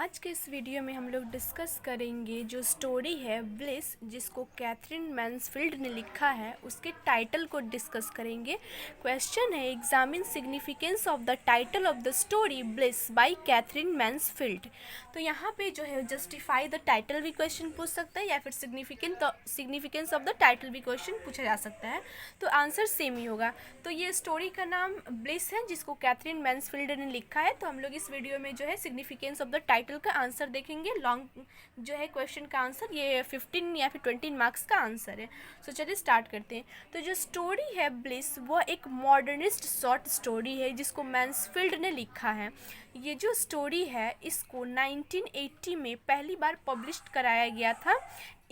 आज के इस वीडियो में हम लोग डिस्कस करेंगे जो स्टोरी है ब्लिस, जिसको कैथरीन मैन्सफील्ड ने लिखा है, उसके टाइटल को डिस्कस करेंगे। क्वेश्चन है, examine significance of the title of the story Bliss by Katherine Mansfield. तो यहाँ पे जो है जस्टिफाई द टाइटल भी क्वेश्चन पूछ सकता है या फिर सिग्निफिकेंस ऑफ द टाइटल भी क्वेश्चन पूछा जा सकता है। तो आंसर सेम ही होगा। तो ये स्टोरी का नाम ब्लिस है, जिसको कैथरीन मैन्सफील्ड ने लिखा है। तो हम लोग इस वीडियो में जो है सिग्निफिकेंस ऑफ द टाइटल का आंसर देखेंगे। लॉन्ग जो है क्वेश्चन का आंसर ये 15 या फिर 20 मार्क्स का आंसर है। सो चलिए स्टार्ट करते हैं। तो जो स्टोरी है ब्लिस, वह एक मॉडर्निस्ट शॉर्ट स्टोरी है जिसको मैन्सफील्ड ने लिखा है। ये जो स्टोरी है इसको 1980 में पहली बार पब्लिश कराया गया था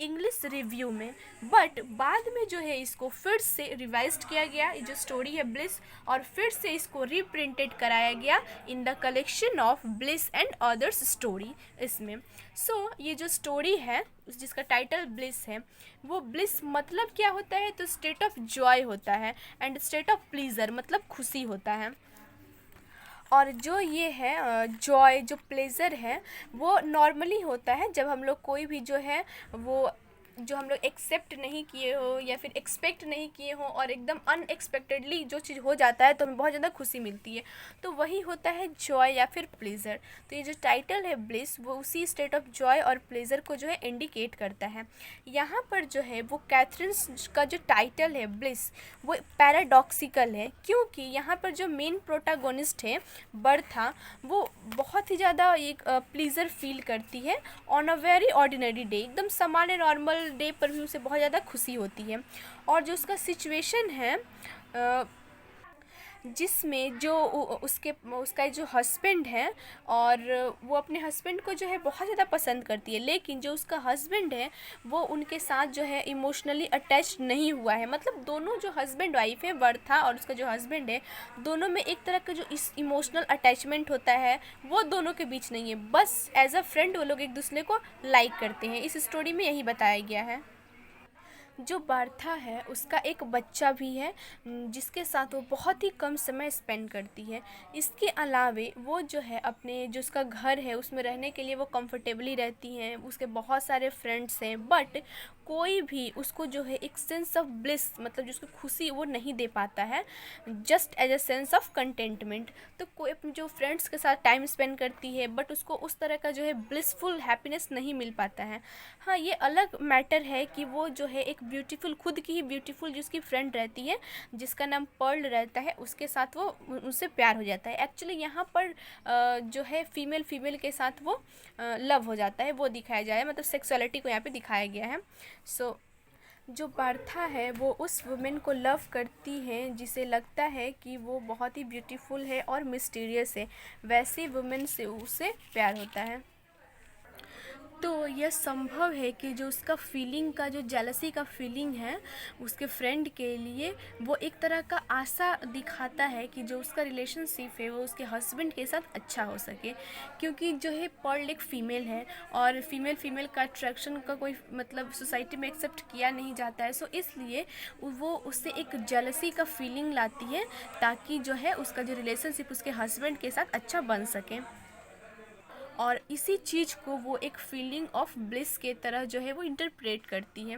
इंग्लिश रिव्यू में, बट बाद में जो है इसको फिर से रिवाइज्ड किया गया, ये जो स्टोरी है ब्लिस, और फिर से इसको रीप्रिंटेड कराया गया in the collection of bliss and others story इसमें। ये जो स्टोरी है जिसका टाइटल ब्लिस है, वो ब्लिस मतलब क्या होता है, तो स्टेट ऑफ जॉय होता है, एंड स्टेट ऑफ प्लीज़र मतलब खुशी होता है। और जो ये है जॉय, जो प्लेज़र है, वो नॉर्मली होता है जब हम लोग कोई भी जो है वो जो हम लोग एक्सेप्ट नहीं किए हो या फिर एक्सपेक्ट नहीं किए हो और एकदम अनएक्सपेक्टेडली जो चीज़ हो जाता है तो हमें बहुत ज़्यादा खुशी मिलती है, तो वही होता है जॉय या फिर प्लेज़र। तो ये जो टाइटल है ब्लिस, वो उसी स्टेट ऑफ जॉय और प्लेज़र को जो है इंडिकेट करता है। यहाँ पर जो है वो कैथरीन का जो टाइटल है ब्लिस, वो पैराडॉक्सिकल है, क्योंकि यहाँ पर जो मेन प्रोटागोनिस्ट है बर्था, वो बहुत ही ज़्यादा एक प्लीज़र फील करती है on a very ordinary day. एकदम सामान्य नॉर्मल डे पर भी उसे बहुत ज़्यादा खुशी होती है। और जो उसका सिचुएशन है जिसमें जो उसका जो हस्बैंड है, और वो अपने हस्बैंड को जो है बहुत ज़्यादा पसंद करती है, लेकिन जो उसका हस्बैंड है वो उनके साथ जो है इमोशनली अटैच नहीं हुआ है। मतलब दोनों जो हस्बैंड वाइफ है, बर्था और उसका जो हस्बैंड है, दोनों में एक तरह का जो इस इमोशनल अटैचमेंट होता है वो दोनों के बीच नहीं है। बस एज अ फ्रेंड वो लोग एक दूसरे को लाइक करते हैं। इस स्टोरी में यही बताया गया है। जो बर्था है उसका एक बच्चा भी है जिसके साथ वो बहुत ही कम समय स्पेंड करती है। इसके अलावे वो जो है अपने जो उसका घर है उसमें रहने के लिए वो कंफर्टेबली रहती हैं, उसके बहुत सारे फ्रेंड्स हैं, बट कोई भी उसको जो है एक सेंस ऑफ ब्लिस मतलब जिसको खुशी वो नहीं दे पाता है, just as a sense of contentment. तो कोई अपने जो फ्रेंड्स के साथ टाइम स्पेंड करती है बट उसको उस तरह का जो है ब्लिसफुल हैप्पीनेस नहीं मिल पाता है। हाँ, ये अलग मैटर है कि वो जो है एक ब्यूटीफुल, खुद की ही ब्यूटीफुल जिसकी फ्रेंड रहती है जिसका नाम पर्ल रहता है, उसके साथ वो उससे प्यार हो जाता है। एक्चुअली यहाँ पर जो है फीमेल के साथ वो लव हो जाता है, वो दिखाया जाए, मतलब सेक्सुअलिटी को यहाँ पे दिखाया गया है। जो बर्था है वो उस वुमेन को लव करती है जिसे लगता है कि वो बहुत ही ब्यूटीफुल है और मिस्टीरियस है, वैसी वुमेन से उसे प्यार होता है। तो यह संभव है कि जो उसका फीलिंग का, जो जेलसी का फीलिंग है उसके फ्रेंड के लिए, वो एक तरह का आशा दिखाता है कि जो उसका रिलेशनशिप है वो उसके हस्बैंड के साथ अच्छा हो सके, क्योंकि जो है पर्ल एक फ़ीमेल है और फीमेल का अट्रैक्शन का कोई मतलब सोसाइटी में एक्सेप्ट किया नहीं जाता है। इसलिए वो उससे एक जेलसी का फीलिंग लाती है ताकि जो है उसका जो रिलेशनशिप उसके हस्बैंड के साथ अच्छा बन सके, और इसी चीज़ को वो एक फीलिंग ऑफ ब्लिस के तरह जो है वो इंटरप्रेट करती है।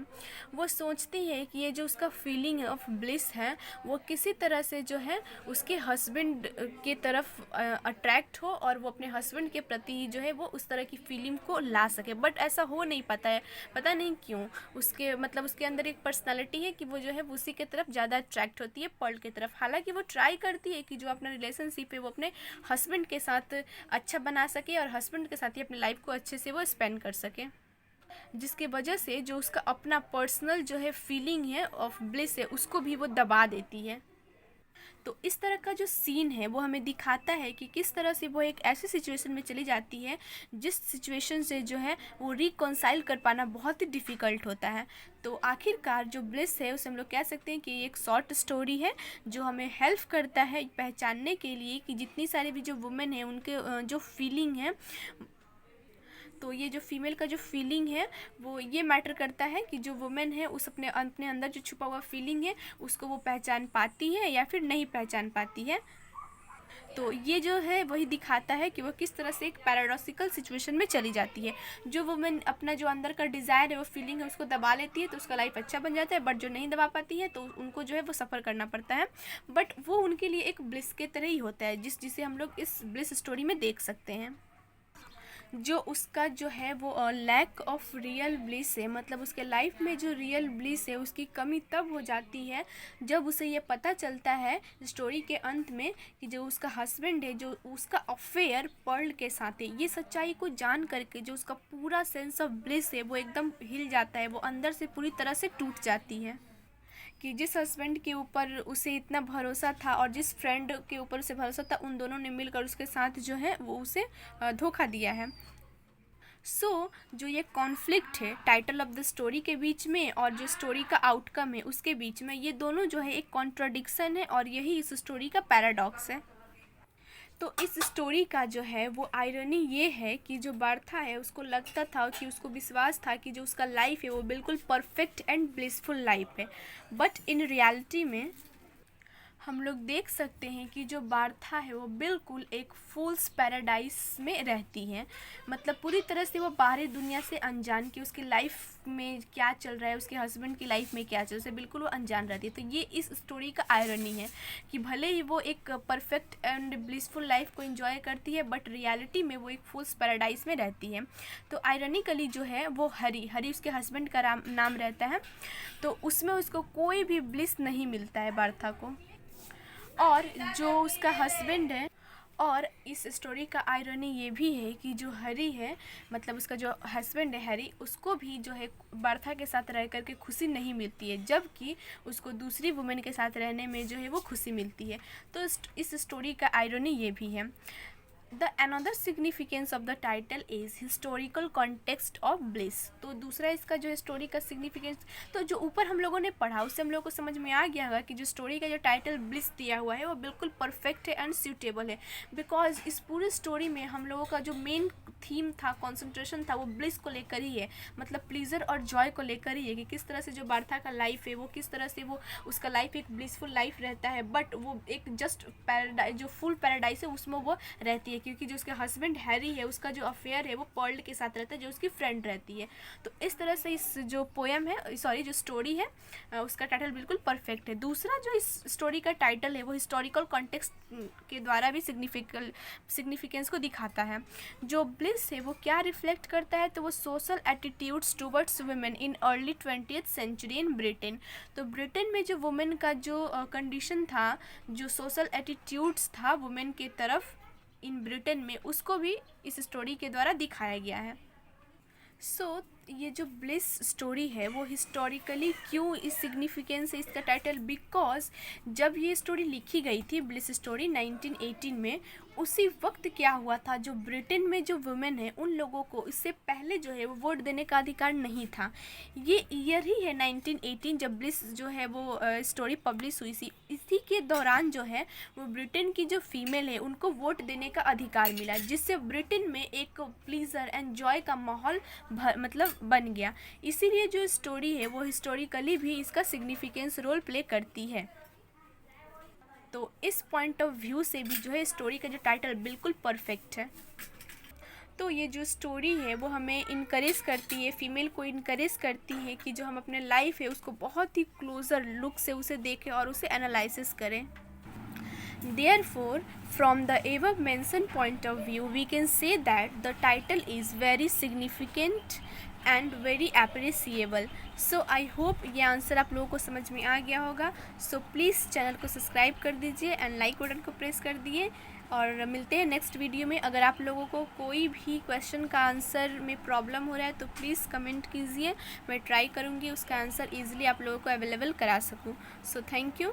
वो सोचती है कि ये जो उसका फीलिंग ऑफ ब्लिस है वो किसी तरह से जो है उसके हस्बैंड के तरफ अट्रैक्ट हो और वो अपने हस्बैंड के प्रति जो है वो उस तरह की फीलिंग को ला सके, बट ऐसा हो नहीं पाता है, पता नहीं क्यों। उसके मतलब उसके अंदर एक पर्सनालिटी है कि वो जो है उसी के तरफ ज़्यादा अट्रैक्ट होती है, पर्ल की तरफ। हालांकि वो ट्राई करती है कि जो अपना रिलेशनशिप है वो अपने हस्बैंड के साथ अच्छा बना सके और हस्बैंड के साथ ही अपनी लाइफ को अच्छे से वो स्पेंड कर सके, जिसके वजह से जो उसका अपना पर्सनल जो है फीलिंग है ऑफ ब्लिस है उसको भी वो दबा देती है। तो इस तरह का जो सीन है वो हमें दिखाता है कि किस तरह से वो एक ऐसी सिचुएशन में चली जाती है जिस सिचुएशन से जो है वो रिकॉन्साइल कर पाना बहुत ही डिफ़िकल्ट होता है। तो आखिरकार जो ब्लिस है उसे हम लोग कह सकते हैं कि ये एक शॉर्ट स्टोरी है जो हमें हेल्प करता है पहचानने के लिए कि जितनी सारी भी जो वुमेन है उनके जो फीलिंग है, तो ये जो फीमेल का जो फीलिंग है वो ये मैटर करता है कि जो वुमेन है उस अपने अपने अंदर जो छुपा हुआ फीलिंग है उसको वो पहचान पाती है या फिर नहीं पहचान पाती है। तो ये जो है वही दिखाता है कि वो किस तरह से एक पैराडॉक्सिकल सिचुएशन में चली जाती है। जो वुमेन अपना जो अंदर का डिज़ायर है, वो फीलिंग है, उसको दबा लेती है तो उसका लाइफ अच्छा बन जाता है, बट जो नहीं दबा पाती है तो उनको जो है वो सफ़र करना पड़ता है। बट वो उनके लिए एक ब्लिस के तरह ही होता है, जिसे हम लोग इस ब्लिस स्टोरी में देख सकते हैं। जो उसका जो है वो लैक ऑफ रियल ब्लिस है, मतलब उसके लाइफ में जो रियल ब्लिस है उसकी कमी तब हो जाती है जब उसे ये पता चलता है स्टोरी के अंत में कि जो उसका हस्बैंड है, जो उसका अफेयर पर्ल के साथ है। ये सच्चाई को जान करके जो उसका पूरा सेंस ऑफ ब्लिस है वो एकदम हिल जाता है, वो अंदर से पूरी तरह से टूट जाती है। कि जिस हस्बैंड के ऊपर उसे इतना भरोसा था और जिस फ्रेंड के ऊपर उसे भरोसा था, उन दोनों ने मिलकर उसके साथ जो है वो उसे धोखा दिया है। जो ये कॉन्फ्लिक्ट है टाइटल ऑफ द स्टोरी के बीच में और जो स्टोरी का आउटकम है उसके बीच में, ये दोनों जो है एक कॉन्ट्राडिक्शन है और यही इस स्टोरी का पैराडॉक्स है। तो इस स्टोरी का जो है वो आयरनी ये है कि जो बर्था है उसको लगता था कि उसको विश्वास था कि जो उसका लाइफ है वो बिल्कुल परफेक्ट एंड ब्लिसफुल लाइफ है, बट इन रियलिटी में हम लोग देख सकते हैं कि जो बार्था है वो बिल्कुल एक फूल्स पैराडाइज में रहती है। मतलब पूरी तरह से वो बाहरी दुनिया से अनजान, कि उसकी लाइफ में क्या चल रहा है, उसके हस्बैंड की लाइफ में क्या चल रहा है, बिल्कुल वो अनजान रहती है। तो ये इस स्टोरी का आयरनी है कि भले ही वो एक परफेक्ट एंड ब्लिसफुल लाइफ को एंजॉय करती है, बट रियलिटी में वो एक फूल्स पैराडाइज में रहती है। तो आयरनिकली जो है वो हरी उसके हस्बैंड का नाम रहता है, तो उसमें उसको कोई भी ब्लिस नहीं मिलता है बार्था को। और जो उसका हस्बैंड है, और इस स्टोरी का आयरनी ये भी है कि जो हरी है, मतलब उसका जो हस्बैंड है हैरी, उसको भी जो है बर्था के साथ रह करके खुशी नहीं मिलती है, जबकि उसको दूसरी वुमेन के साथ रहने में जो है वो खुशी मिलती है। तो इस स्टोरी का आयरनी ये भी है। The another significance of the title is historical context of bliss. तो दूसरा इसका जो स्टोरी का सिग्निफिकेंस, तो जो ऊपर हम लोगों ने पढ़ा उससे हम लोगों को समझ में आ गया होगा कि जो स्टोरी का जो टाइटल ब्लिस दिया हुआ है वो बिल्कुल परफेक्ट है एंड सूटेबल है, बिकॉज इस पूरी स्टोरी में हम लोगों का जो मेन थीम था, कॉन्सेंट्रेशन था, वो ब्लिस को लेकर ही है, मतलब प्लीज़र और जॉय को लेकर ही है कि किस तरह से जो बार्था का लाइफ है वो किस तरह से वो उसका लाइफ एक ब्लिसफुल लाइफ रहता है, बट वो एक जस्ट पैराडाइज, जो फुल पैराडाइज है उसमें वो रहती है, क्योंकि जो उसका हस्बैंड हैरी है उसका जो अफेयर है वो पर्ल के साथ रहता है जो उसकी फ्रेंड रहती है। तो इस तरह से इस जो पोएम है, सॉरी जो स्टोरी है, उसका टाइटल बिल्कुल परफेक्ट है। दूसरा जो इस स्टोरी का टाइटल है वो हिस्टोरिकल कॉन्टेक्स्ट के द्वारा भी सिग्निफिकेंस को दिखाता है। जो ब्लिस है वो क्या रिफ्लेक्ट करता है, तो वो social attitudes towards women in early 20th century in Britain. तो ब्रिटेन में जो वुमेन का जो कंडीशन था, जो सोशल एटीट्यूड्स था वुमेन के तरफ इन ब्रिटेन में, उसको भी इस स्टोरी के द्वारा दिखाया गया है। ये जो ब्लिस स्टोरी है वो हिस्टोरिकली क्यों इस सिग्निफिकेंस है इसका टाइटल, बिकॉज जब ये स्टोरी लिखी गई थी ब्लिस स्टोरी 1918 में, उसी वक्त क्या हुआ था, जो ब्रिटेन में जो वुमेन है उन लोगों को इससे पहले जो है वो वोट देने का अधिकार नहीं था। ये ईयर ही है 1918 जब ब्लिस जो है वो स्टोरी पब्लिश हुई थी। इसी के दौरान जो है वो ब्रिटेन की जो फीमेल है उनको वोट देने का अधिकार मिला, जिससे ब्रिटेन में एक प्लीज़र एंड जॉय का माहौल मतलब बन गया। इसीलिए जो स्टोरी है वो हिस्टोरिकली भी इसका सिग्निफिकेंस रोल प्ले करती है। तो इस पॉइंट ऑफ व्यू से भी जो है स्टोरी का जो टाइटल बिल्कुल परफेक्ट है। तो ये जो स्टोरी है वो हमें इनकरेज करती है, फीमेल को इनकरेज करती है कि जो हम अपने लाइफ है उसको बहुत ही क्लोज़र लुक से उसे देखें और उसे एनालिसिस करें। Therefore, from the above mentioned point of view, we can say that the title is very significant and very appreciable. So I hope ये आंसर आप लोगों को समझ में आ गया होगा। So please चैनल को सब्सक्राइब कर दीजिए एंड लाइक बटन को प्रेस कर दिए, और मिलते हैं नेक्स्ट वीडियो में। अगर आप लोगों को कोई भी क्वेश्चन का आंसर में प्रॉब्लम हो रहा है तो प्लीज़ कमेंट कीजिए, मैं ट्राई करूँगी उसका आंसर ईजिली आप लोगों को अवेलेबल करा सकूँ। So thank you.